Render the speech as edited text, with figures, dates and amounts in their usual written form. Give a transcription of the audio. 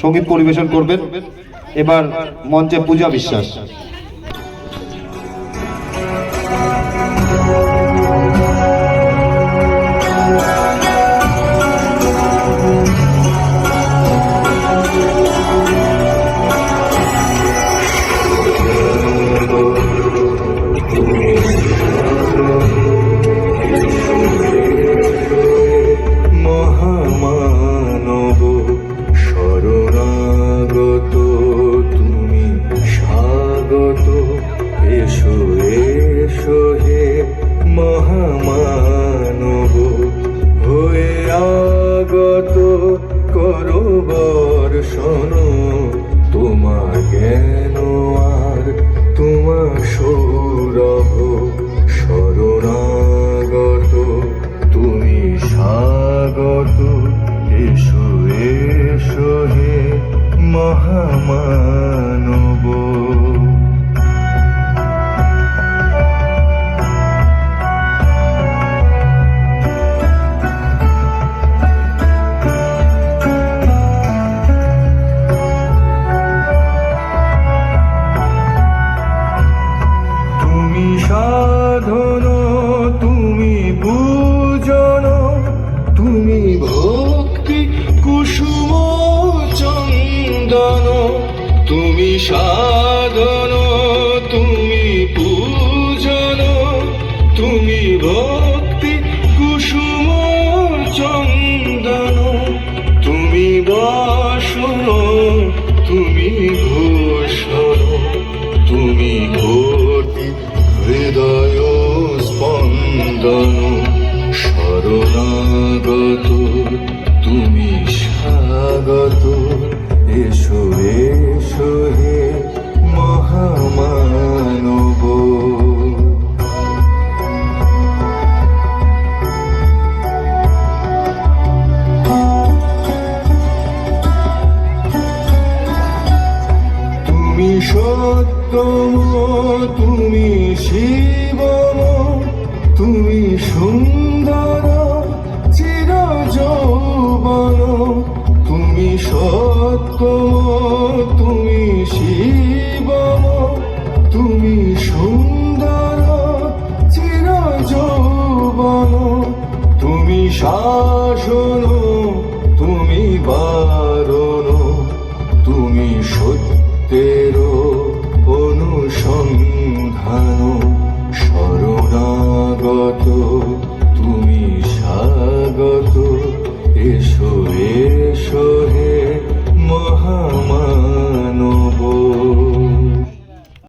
সঙ্গীত পরিবেশন করবেন। এবার মঞ্চে পূজা বিশ্বাস। তোমার জ্ঞান আর তোমার সৌরভ শরণাগত তুমি স্বাগত এসো এসো হে মহামানব। সাধন তুমি পূজন তুমি ভক্তি কুসুম চন্দন তুমি সাধন তুমি পূজন তুমি ভক্তি কুসুম চন্দন তুমি বাসন তুমি ঘোষণ তুমি ঘটি হৃদয় স্পন্দন শরণাগত তুমি স্বাগত এসো এসো হে মহামানব। তুমি সত্যম তুমি শিবম তুমি সুন্দর চির যৌবন তুমি সত্যম